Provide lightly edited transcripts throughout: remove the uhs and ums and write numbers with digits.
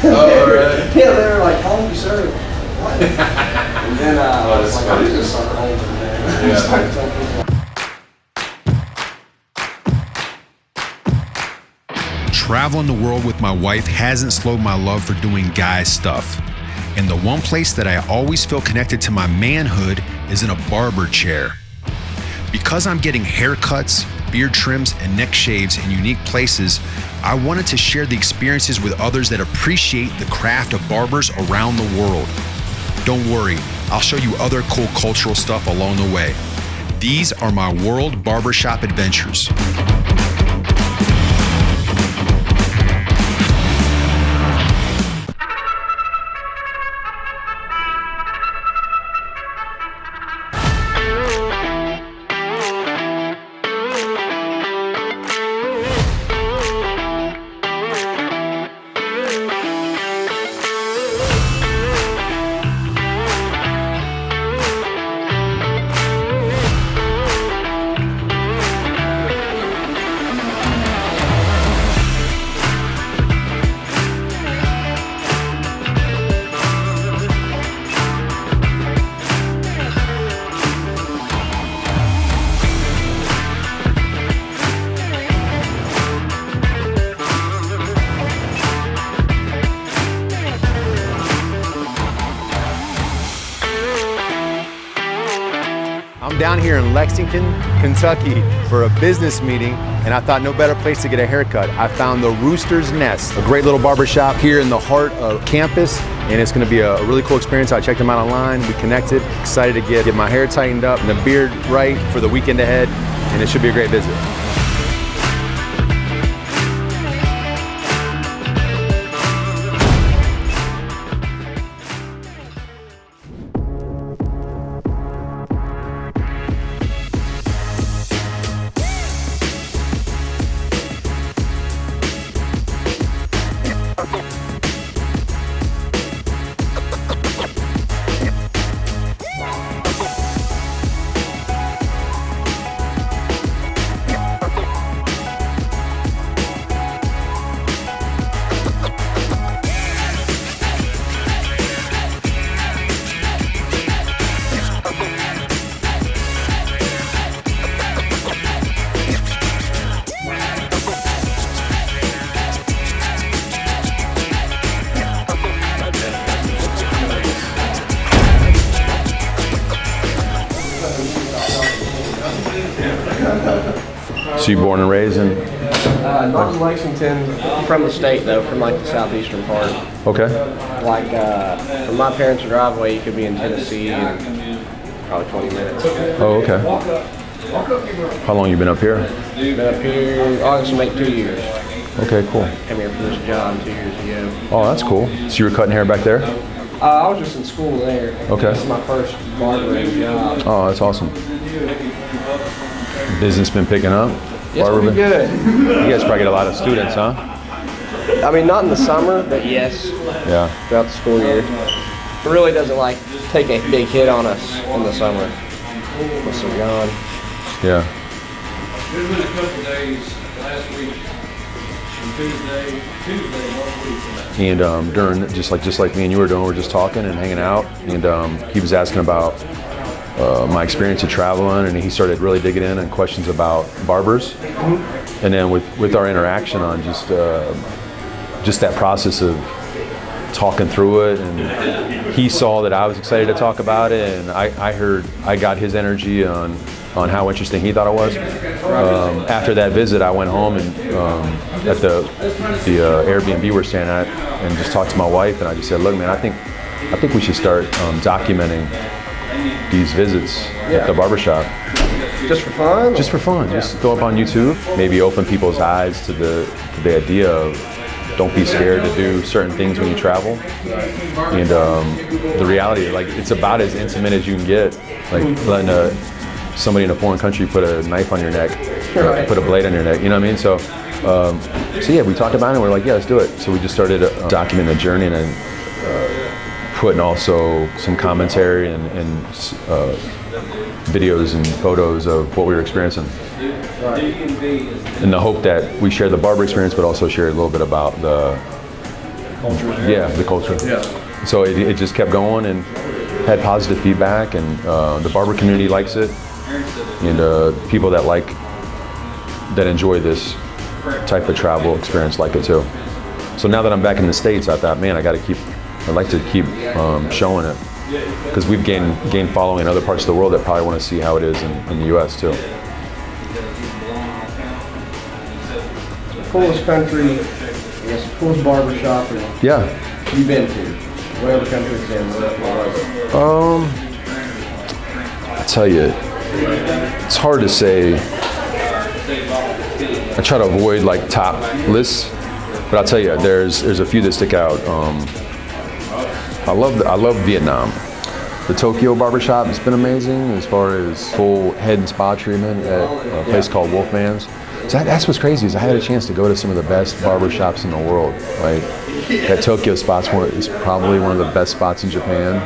Oh, right. Yeah, they were like, "Home, sir." What? And then I was like, "I'm just gonna start holding there." Yeah. Started telling people. Traveling the world with my wife hasn't slowed my love for doing guy stuff. And the one place that I always feel connected to my manhood is in a barber chair. Because I'm getting haircuts, beard trims, and neck shaves in unique places, I wanted to share the experiences with others that appreciate the craft of barbers around the world. Don't worry, I'll show you other cool cultural stuff along the way. These are my world barbershop adventures. I'm down here in Lexington, Kentucky for a business meeting, and I thought no better place to get a haircut. I found the Rooster's Nest, a great little barbershop here in the heart of campus, and it's gonna be a really cool experience. I checked them out online, we connected, excited to get my hair tightened up and the beard right for the weekend ahead, and it should be a great visit. So you born and raised in? Not in Lexington, from the state though, from like the southeastern part. Okay. Like from my parents' driveway, you could be in Tennessee in probably 20 minutes. Oh, okay. How long you been up here? Been up here, August will make 2 years. Okay, cool. Came here for this job 2 years ago. Oh, that's cool. So you were cutting hair back there? I was just in school there. Okay. This is my first barbering job. Oh, that's awesome. Business been picking up? It's pretty good. You guys probably get a lot of students, huh? I mean, not in the summer, but yes, Yeah. throughout the school year. It really doesn't like take a big hit on us in the summer. Once they're gone. Yeah. There's been a couple days last week, Tuesday, 1 week from that. And during just like me and you were doing, we're just talking and hanging out, and he was asking about my experience of traveling, and he started really digging in on questions about barbers. Mm-hmm. And then with our interaction on just that process of talking through it, and he saw that I was excited to talk about it, and I got his energy on how interesting he thought it was. After that visit, I went home and at the Airbnb we're staying at, and just talked to my wife, and I just said, look, man, I think we should start documenting these visits at the barbershop. Just for fun? Just for fun. Just throw up on YouTube. Maybe open people's eyes to the idea of don't be scared to do certain things when you travel. And the reality, like, it's about as intimate as you can get. Like letting somebody in a foreign country put a knife on your neck, put a blade on your neck. You know what I mean? So yeah, we talked about it. And we're like, yeah, let's do it. So we just started documenting the journey, and then putting also some commentary and videos and photos of what we were experiencing. In the hope that we share the barber experience, but also share a little bit about culture there. Yeah, the culture. Yeah. So it just kept going and had positive feedback, and the barber community likes it, and people that enjoy this type of travel experience like it too. So now that I'm back in the States, I thought, man, I'd like to keep showing it, because we've gained following in other parts of the world that probably want to see how it is in the U.S. too. Coolest country, I guess, coolest barbershop Yeah. you've been to, whatever country it's in, what was it? I tell you, it's hard to say. I try to avoid like top lists, but I'll tell you, there's a few that stick out. I love Vietnam. The Tokyo barbershop has been amazing as far as full head and spa treatment at a place called Wolfman's. So that's what's crazy, is I had a chance to go to some of the best barbershops in the world. Like that Tokyo spot's is probably one of the best spots in Japan,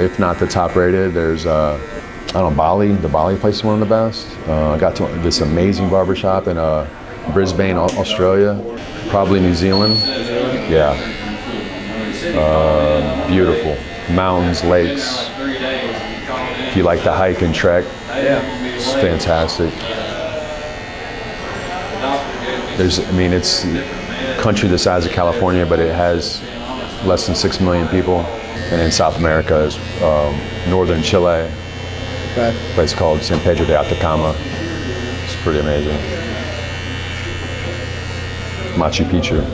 if not the top rated. There's Bali. The Bali place is one of the best. I got to this amazing barbershop in Brisbane, Australia. Probably New Zealand. Yeah. Beautiful. Mountains, lakes. If you like to hike and trek, it's fantastic. It's a country the size of California, but it has less than 6 million people. And in South America is northern Chile. A place called San Pedro de Atacama. It's pretty amazing. Machu Picchu.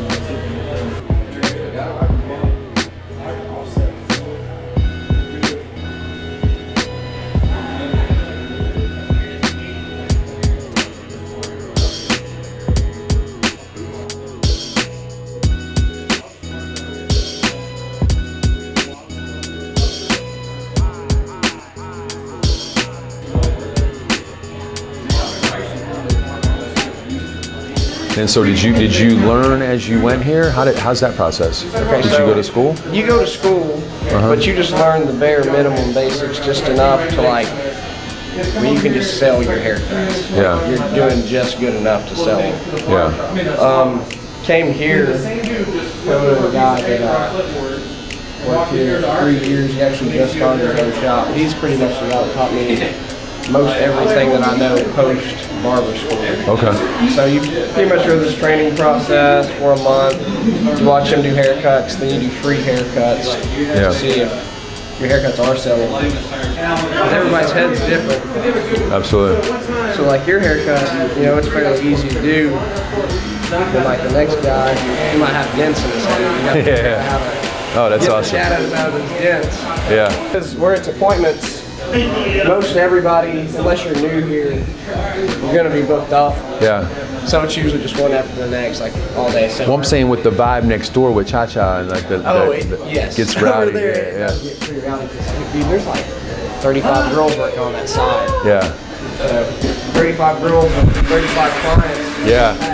And so did you learn as you went here? How's that process? Okay, did you go to school? You go to school, but you just learn the bare minimum basics, just enough to you can just sell your haircuts. Yeah. You're doing just good enough to sell them. Yeah. Came here, with a guy that worked here 3 years. He actually just started his own shop. He's pretty much the guy that taught me most everything that I know post barber school. Okay. So you pretty much go through this training process for a month. You watch him do haircuts, then you do free haircuts to see if your haircuts are selling. Everybody's head's different. Absolutely. So like your haircut, it's fairly easy to do. Then like the next guy, he might have dents in his head. You gotta Oh, that's get awesome. the shadows out of his dents. Yeah. Because where it's appointments, most everybody, unless you're new here, you're gonna be booked up. Yeah. So it's usually just one after the next, like all day. So Well, I'm saying with the vibe next door with Cha Cha and like yes. gets rowdy. Over there, it does get pretty rowdy. Dude, there's like 35 girls working on that side. Yeah. 35 girls and 35 clients. Yeah.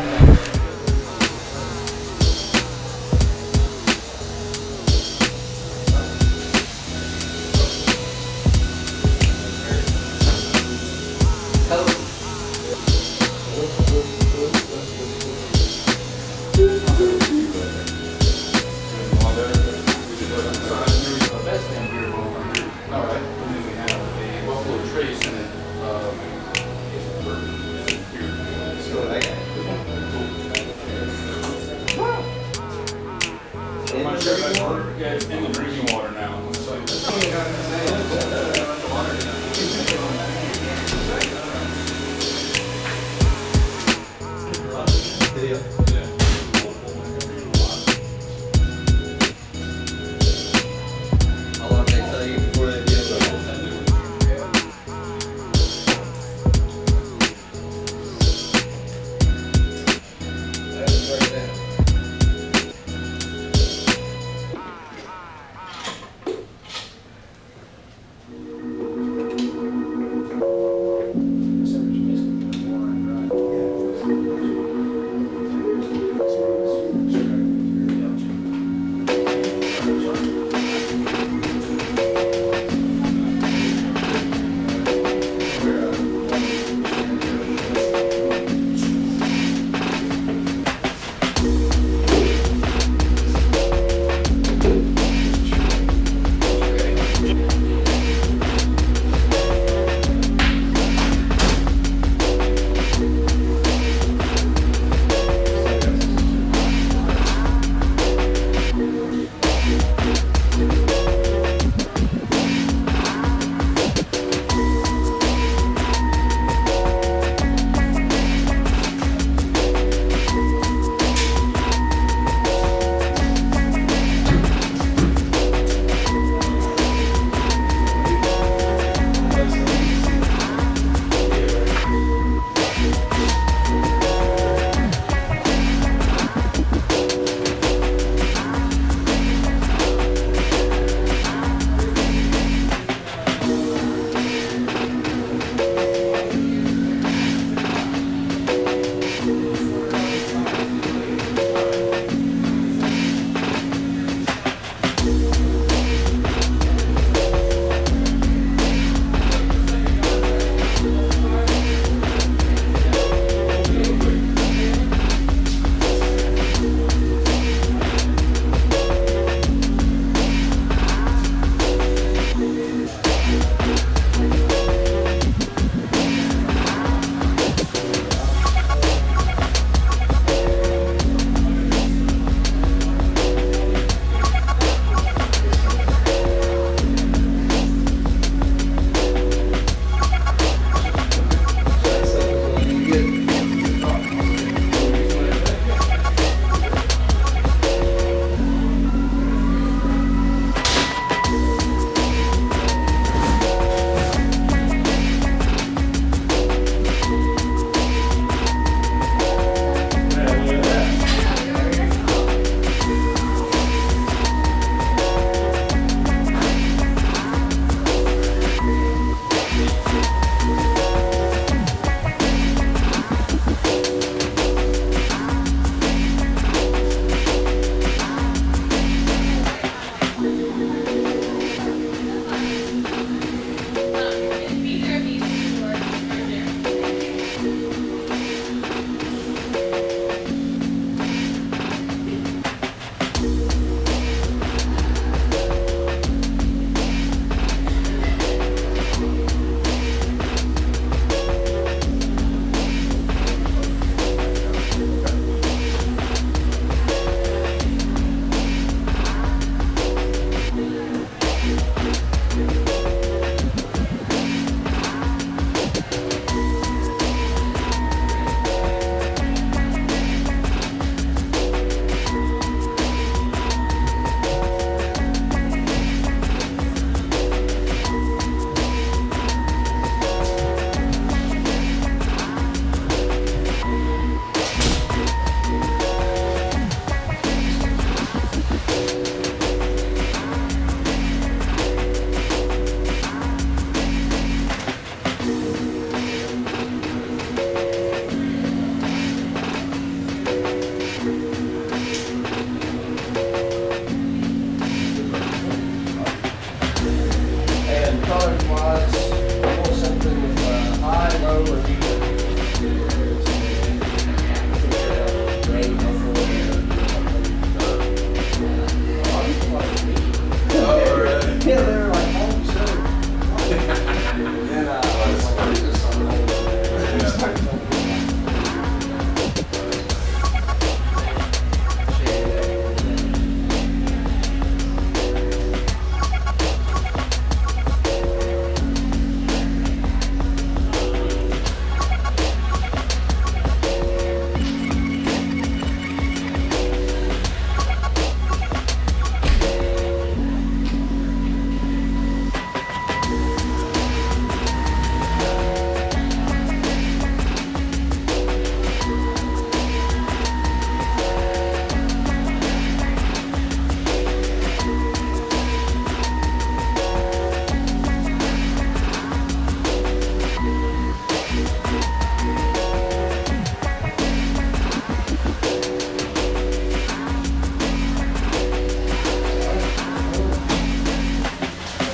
In the drinking water now.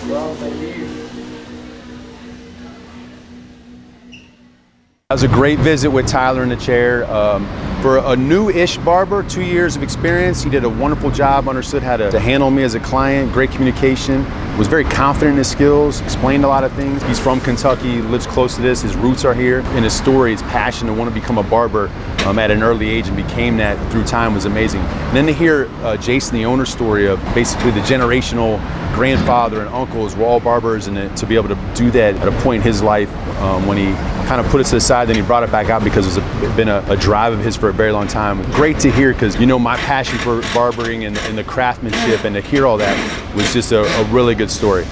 Well, thank you. That was a great visit with Tyler in the chair. For a new-ish barber, 2 years of experience, he did a wonderful job, understood how to handle me as a client, great communication, was very confident in his skills, explained a lot of things. He's from Kentucky, lives close to this, his roots are here. In his story, his passion to want to become a barber at an early age and became that through time was amazing. And then to hear Jason, the owner's story of basically the generational grandfather and uncles were all barbers, and to be able to do that at a point in his life when he kind of put it to the side, then he brought it back out because it's been a drive of his for a very long time. Great to hear, because you know my passion for barbering and the craftsmanship, and to hear all that was just a really good story.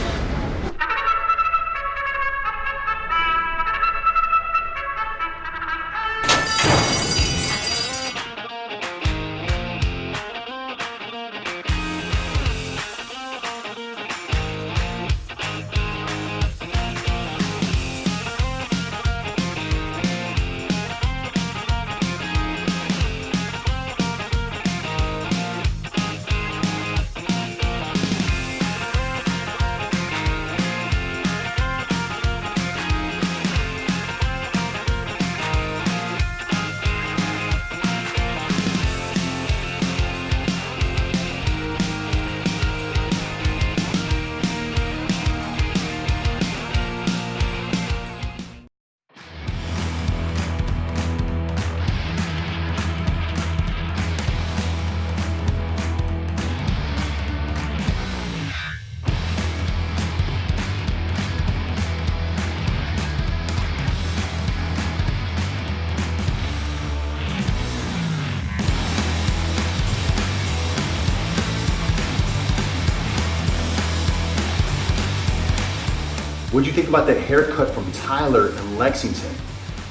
What did you think about that haircut from Tyler in Lexington?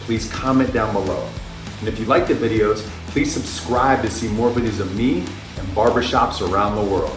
Please comment down below. And if you like the videos, please subscribe to see more videos of me and barbershops around the world.